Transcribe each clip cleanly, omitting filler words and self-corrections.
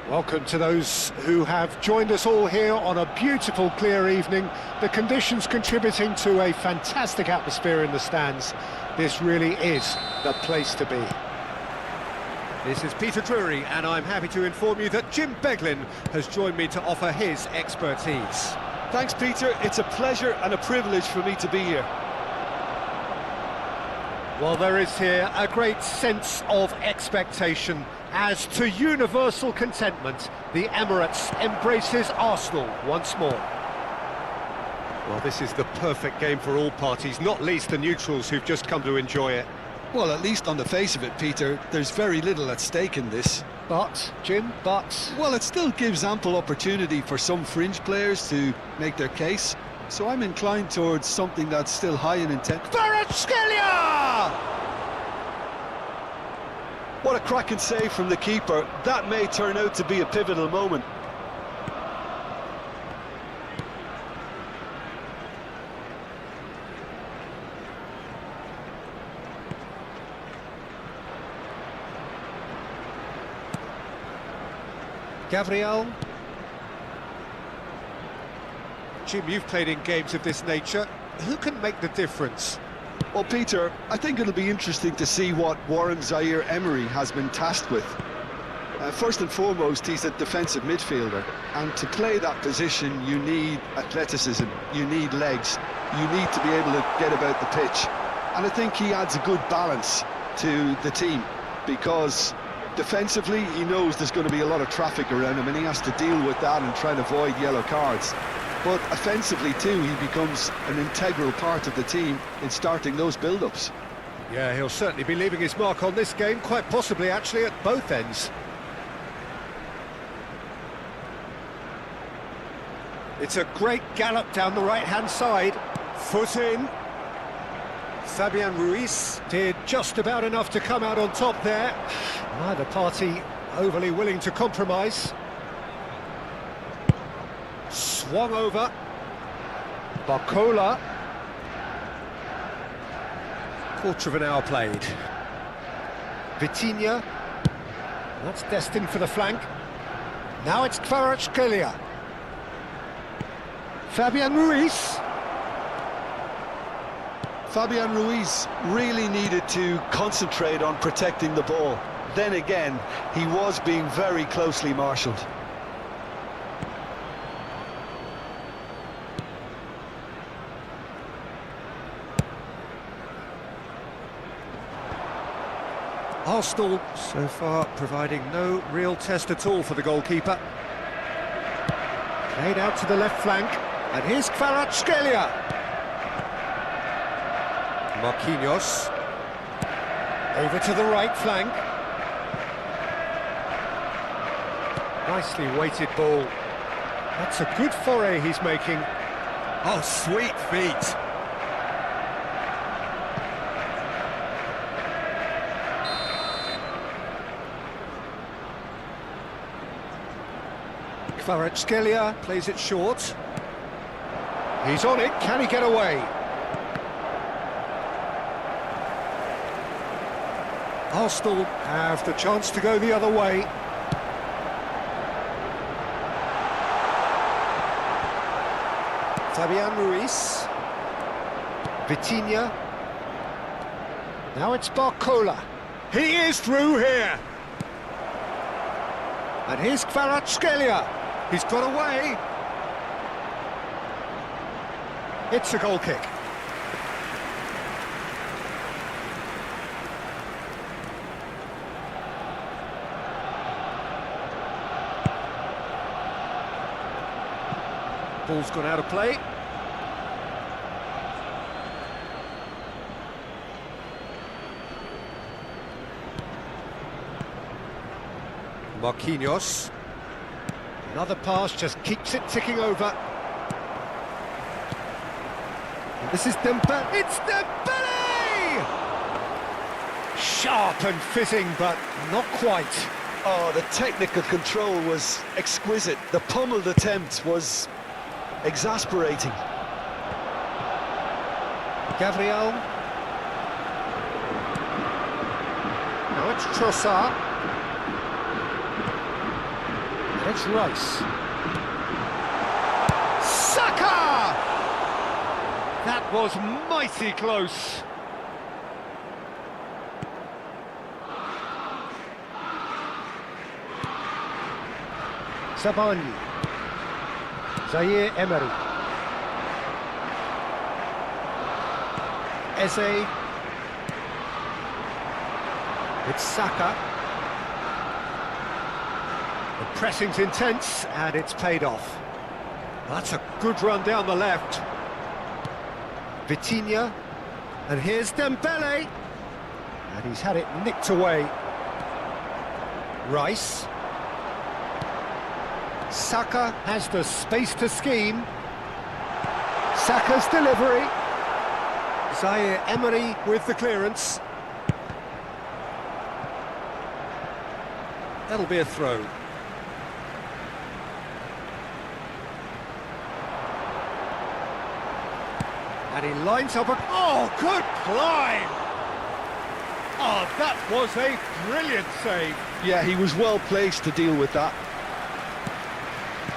Welcome to those who have joined us all here on a beautiful, clear evening. The conditions contributing to a fantastic atmosphere in the stands. This really is the place to be. This is Peter Drury, and I'm happy to inform you that Jim Beglin has joined me to offer his expertise. Thanks, Peter. It's a pleasure and a privilege for me to be here. Well, there is here a great sense of expectation. As to universal contentment, the Emirates embraces Arsenal once more. Well, this is the perfect game for all parties, not least the neutrals who've just come to enjoy it. Well, at least on the face of it, Peter, there's very little at stake in this. But, Jim, Well, it still gives ample opportunity for some fringe players to make their case, so I'm inclined towards something that's still high in intent. Kvaratskhelia! What a cracking save from the keeper. That may turn out to be a pivotal moment. Gabriel. Jim, you've played in games of this nature. Who can make the difference? Well, Peter, I think it'll be interesting to see what Warren Zaire-Emery has been tasked with. First and foremost, he's a defensive midfielder, and to play that position you need athleticism, you need legs, you need to be able to get about the pitch. And I think he adds a good balance to the team, because defensively he knows there's going to be a lot of traffic around him and he has to deal with that and try and avoid yellow cards. But offensively too, he becomes an integral part of the team in starting those build-ups. Yeah, he'll certainly be leaving his mark on this game, quite possibly actually at both ends. It's a great gallop down the right-hand side. Foot in. Fabian Ruiz did just about enough to come out on top there. Neither party overly willing to compromise. Swung over. Barcola. Quarter of an hour played. Vitinha. That's destined for the flank. Now it's Kvaratskhelia. Fabian Ruiz. Fabian Ruiz really needed to concentrate on protecting the ball. Then again, he was being very closely marshalled. Arsenal so far providing no real test at all for the goalkeeper. Played out to the left flank, and here's Kvaratskhelia. Marquinhos. Over to the right flank. Nicely weighted ball. That's a good foray he's making. Oh, sweet feet. Kvaratskhelia plays it short. He's on it, can he get away? Arsenal have the chance to go the other way. Fabian Ruiz. Vitinha. Now it's Barcola. He is through here. And here's Kvaratskhelia. He's got away. It's a goal kick. Ball's gone out of play. Marquinhos. Another pass just keeps it ticking over. This is Dembele. It's Dembele! Sharp and fitting, but not quite. Oh, the technical control was exquisite. The pummeled attempt was exasperating. Gabriel. Now it's Trossard. It's Rice. Saka! That was mighty close. Sabani. Zaire Emery. Eze. It's Saka. The pressing's intense and it's paid off. That's a good run down the left. Vitinha. And here's Dembele. And he's had it nicked away. Rice. Saka has the space to scheme. Saka's delivery. Zaire Emery with the clearance. That'll be a throw. And he lines up a... Oh, good climb! Oh, that was a brilliant save. Yeah, he was well placed to deal with that.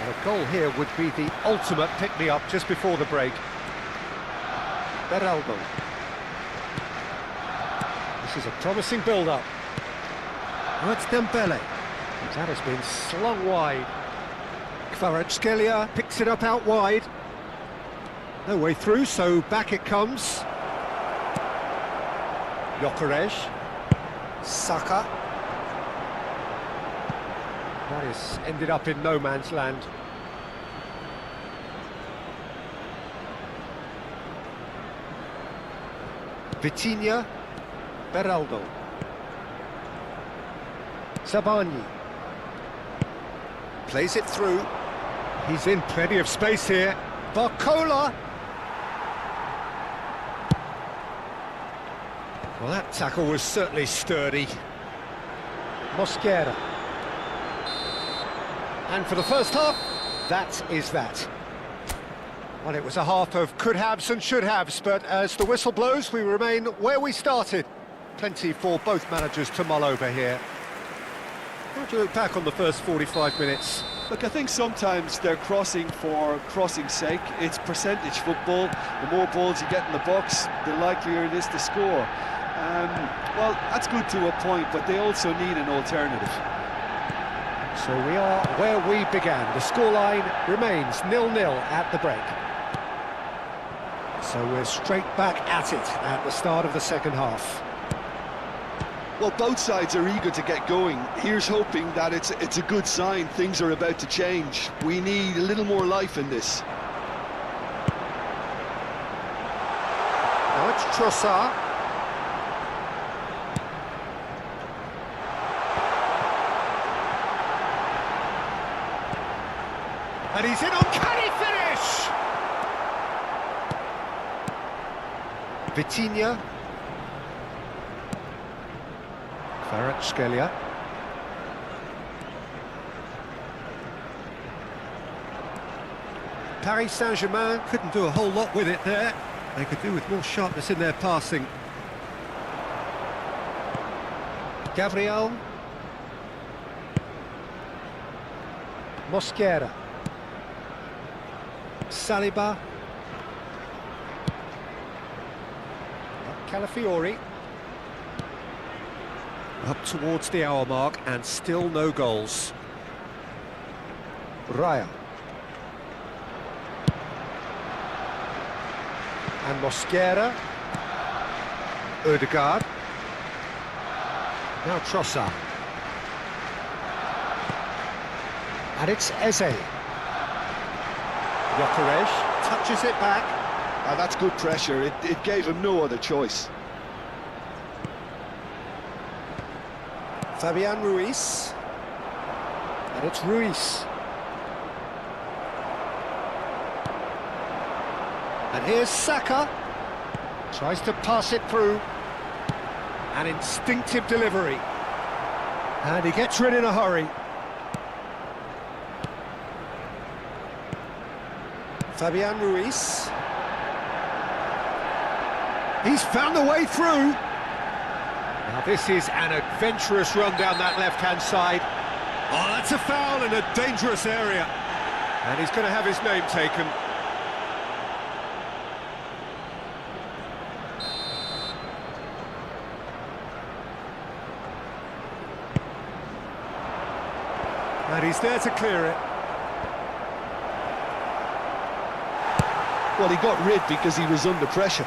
And a goal here would be the ultimate pick-me-up just before the break. Beraldo. This is a promising build-up. Oh, it's Dembele. That has been slung wide. Kvaratskhelia picks it up out wide. No way through, so back it comes. Gyökeres. Saka. That has ended up in no man's land. Vitinha. Beraldo. Sabani. Plays it through. He's in plenty of space here. Barcola. Well, that tackle was certainly sturdy. Mosquera. And for the first half, that is that. Well, it was a half of could-haves and should-haves, but as the whistle blows, we remain where we started. Plenty for both managers to mull over here. How do you look back on the first 45 minutes? Look, I think sometimes they're crossing for crossing's sake. It's percentage football. The more balls you get in the box, the likelier it is to score. Well, that's good to a point, but they also need an alternative. So we are where we began. The scoreline remains 0-0 at the break. So we're straight back at it at the start of the second half. Well, both sides are eager to get going. Here's hoping that it's a good sign. Things are about to change. We need a little more life in this. Now it's Trossard. And he's in, uncanny finish! Vitinha. Kvaratskhelia. Paris Saint-Germain couldn't do a whole lot with it there. They could do with more sharpness in their passing. Gabriel. Mosquera. Saliba. Calafiori. Up towards the hour mark and still no goals. Raya. And Mosquera. Ødegaard. Now Trossard. And it's Eze. Gyökeres touches it back. That's good pressure. It gave him no other choice. Fabian Ruiz. And it's Ruiz. And here's Saka. Tries to pass it through. An instinctive delivery. And he gets rid in a hurry. Fabian Ruiz. He's found a way through. Now this is an adventurous run down that left-hand side. Oh, that's a foul in a dangerous area. And he's going to have his name taken. And he's there to clear it. Well, he got rid because he was under pressure.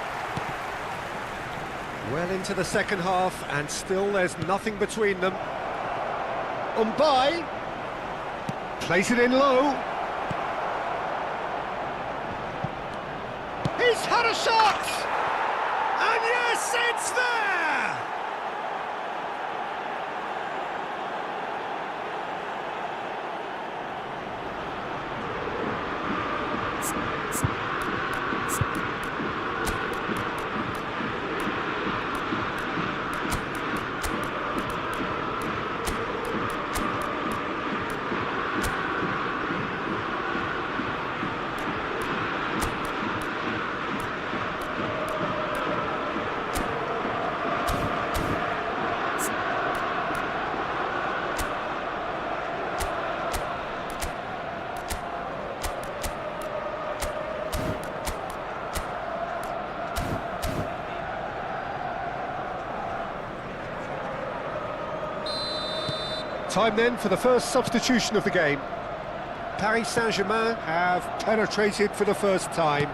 Well into the second half, and still there's nothing between them. Mbaye plays it in low. He's had a shot! And yes, it's there! Time then for the first substitution of the game. Paris Saint-Germain have penetrated for the first time.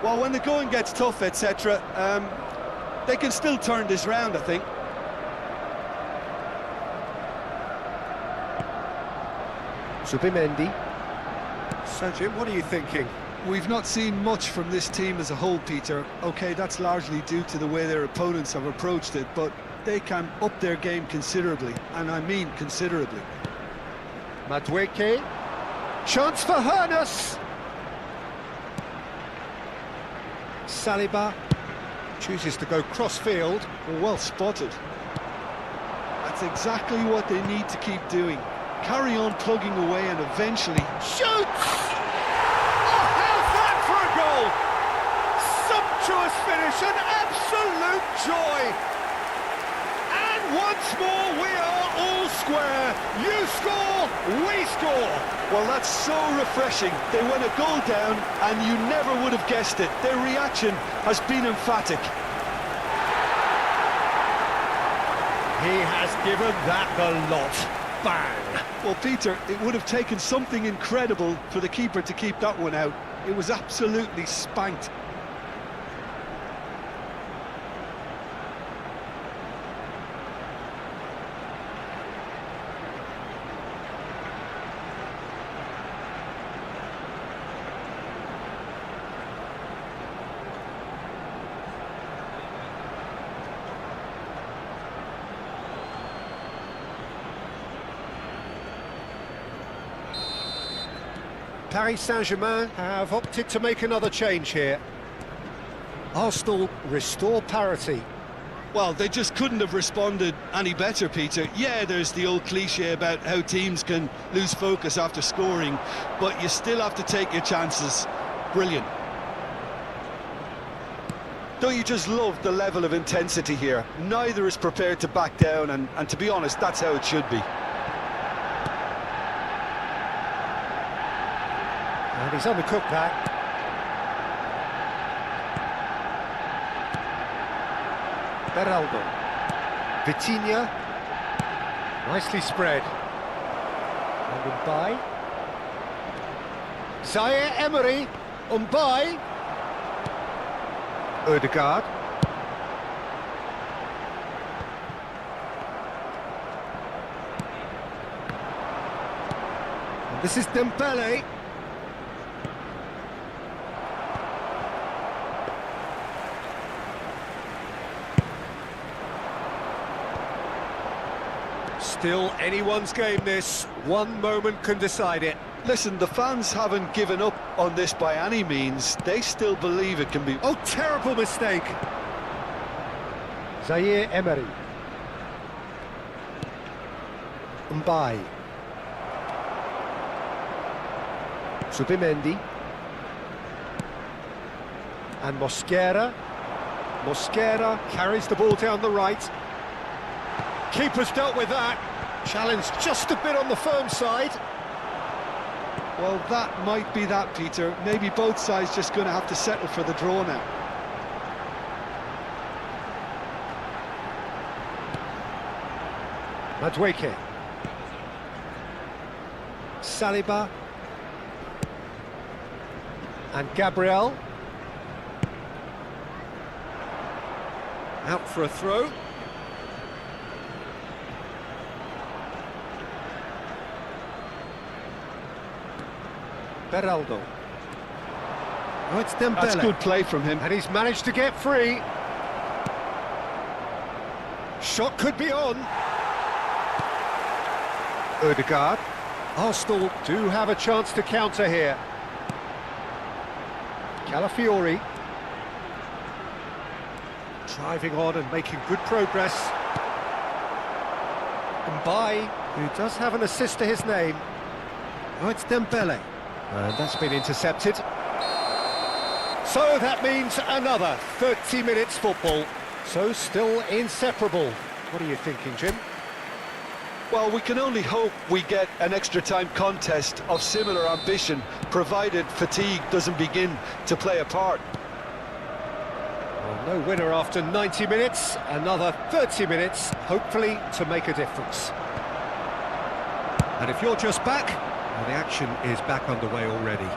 Well, when the going gets tough, etc., they can still turn this round, I think. Zubimendi. So, Jim, what are you thinking? We've not seen much from this team as a whole, Peter. OK, that's largely due to the way their opponents have approached it, but they can up their game considerably, and I mean considerably. Madueke. Chance for Hernus. Saliba chooses to go cross-field. Well spotted. That's exactly what they need to keep doing. Carry on plugging away and eventually... Shoots! Oh, how's that for a goal? Sumptuous finish, an absolute joy! And once more we are all square. You score, we score. Well, that's so refreshing. They went a goal down and you never would have guessed it. Their reaction has been emphatic. He has given that the lot. Bang! Well, Peter, it would have taken something incredible for the keeper to keep that one out. It was absolutely spanked. Paris Saint-Germain have opted to make another change here. Arsenal restore parity. Well, they just couldn't have responded any better, Peter. Yeah, there's the old cliche about how teams can lose focus after scoring, but you still have to take your chances. Brilliant. Don't you just love the level of intensity here? Neither is prepared to back down, and to be honest, that's how it should be. And he's undercooked that. Beraldo. Vitinha. Nicely spread. And Mbaye. Zaire Emery. Mbaye. Odegaard. And this is Dembele. Still anyone's game this. One moment can decide it. Listen, the fans haven't given up on this by any means. They still believe it can be... Oh, terrible mistake. Zaire Emery. Mbaye. Zubimendi. And Mosquera. Mosquera carries the ball down the right. Keeper's dealt with that. Challenge just a bit on the firm side. Well, that might be that, Peter. Maybe both sides just going to have to settle for the draw now. Madueke. Saliba. And Gabriel. Out for a throw. Beraldo. Oh, it's Dembele. That's good play from him. And he's managed to get free. Shot could be on. Ødegaard. Arsenal do have a chance to counter here. Calafiori. Driving on and making good progress. Mbaye, who does have an assist to his name. Oh, it's Dembele. And that's been intercepted. So that means another 30 minutes football. So still inseparable. What are you thinking, Jim? Well, we can only hope we get an extra-time contest of similar ambition, provided fatigue doesn't begin to play a part. Well, no winner after 90 minutes. Another 30 minutes, hopefully, to make a difference. And if you're just back, well, the action is back underway already.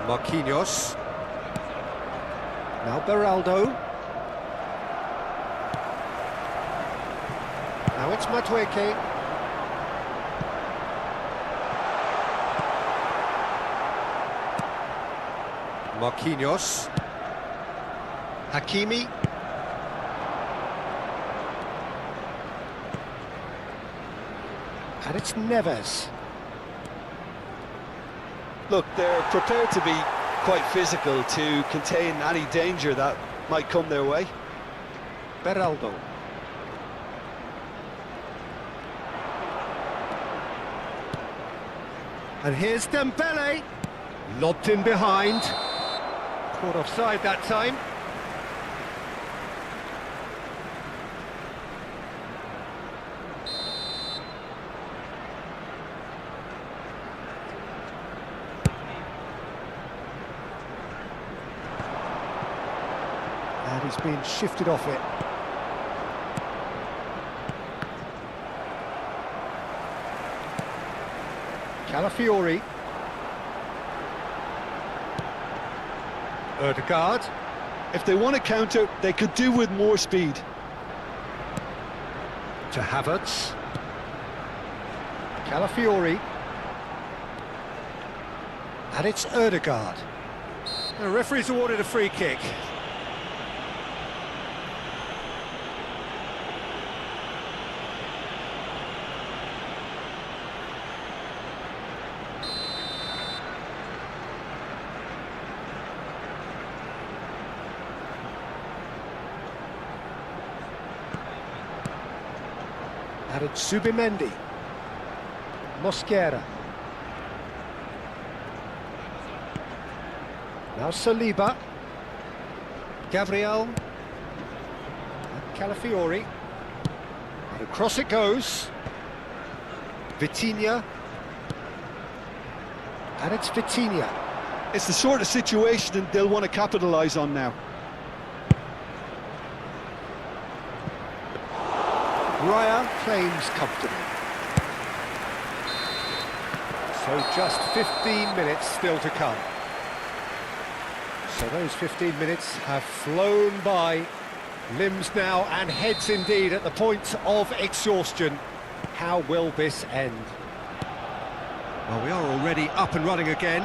Marquinhos. Now Beraldo. Now it's Madueke. Marquinhos. Hakimi. And it's Neves. Look, they're prepared to be quite physical to contain any danger that might come their way. Beraldo. And here's Dembele. Lobbed in behind. Caught offside that time. And he's been shifted off it. Calafiori. Ødegaard. If they want to counter, they could do with more speed. To Havertz. Calafiori. And it's Ødegaard. The referee's awarded a free kick. And it's Subimendi. Mosquera. Now Saliba. Gabriel. And Calafiori. And across it goes. Vitinha. And it's Vitinha. It's the sort of situation they'll want to capitalise on now. Raya claims comfortably. So just 15 minutes still to come. So those 15 minutes have flown by. Limbs now and heads indeed at the point of exhaustion. How will this end? Well, we are already up and running again.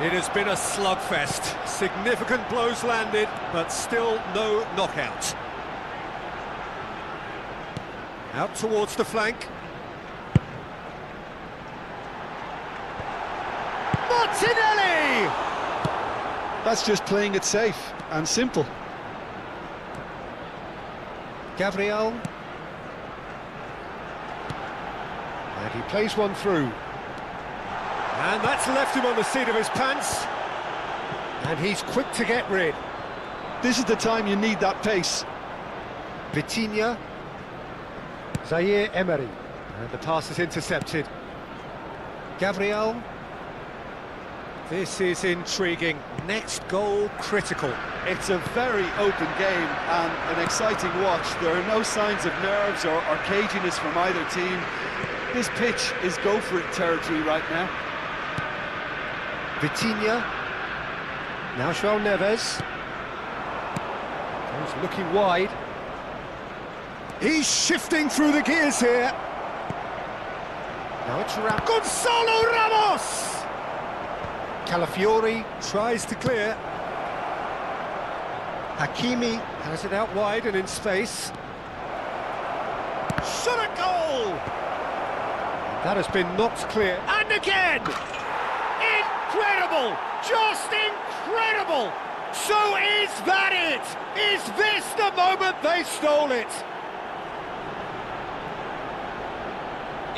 It has been a slugfest. Significant blows landed, but still no knockout. Out towards the flank. Martinelli! That's just playing it safe and simple. Gabriel. And he plays one through. And that's left him on the seat of his pants. And he's quick to get rid. This is the time you need that pace. Vitinha. Zaire Emery. And the pass is intercepted. Gabriel. This is intriguing. Next goal critical. It's a very open game and an exciting watch. There are no signs of nerves or caginess from either team. This pitch is go-for-it territory right now. Vitinha. Now João Neves. He's looking wide. He's shifting through the gears here. Now it's around. Gonzalo Ramos! Calafiori tries to clear. Hakimi has it out wide and in space. Shot a goal! That has been knocked clear. And again! Incredible! Just incredible! So is that it? Is this the moment they stole it?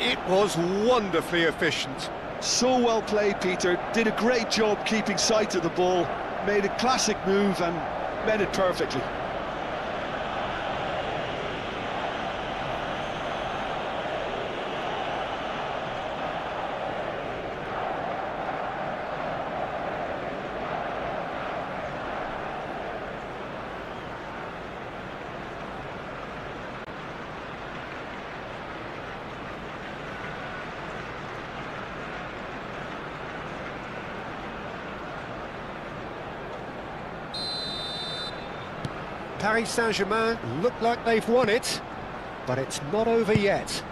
It was wonderfully efficient. So well played, Peter. Did a great job keeping sight of the ball. Made a classic move and met it perfectly. Paris Saint-Germain look like they've won it, but it's not over yet.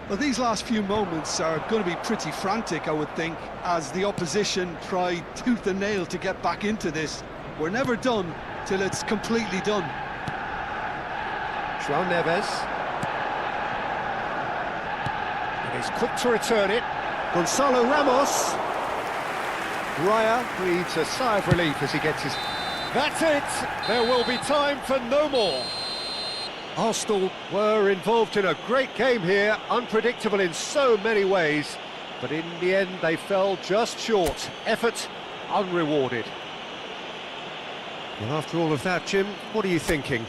Well, these last few moments are going to be pretty frantic, I would think, as the opposition try tooth and nail to get back into this. We're never done till it's completely done. João Neves. And he's quick to return it. Gonzalo Ramos. Raya breathes a sigh of relief as he gets his... That's it! There will be time for no more. Arsenal were involved in a great game here, unpredictable in so many ways, but in the end they fell just short. Effort unrewarded. Well, after all of that, Jim, what are you thinking?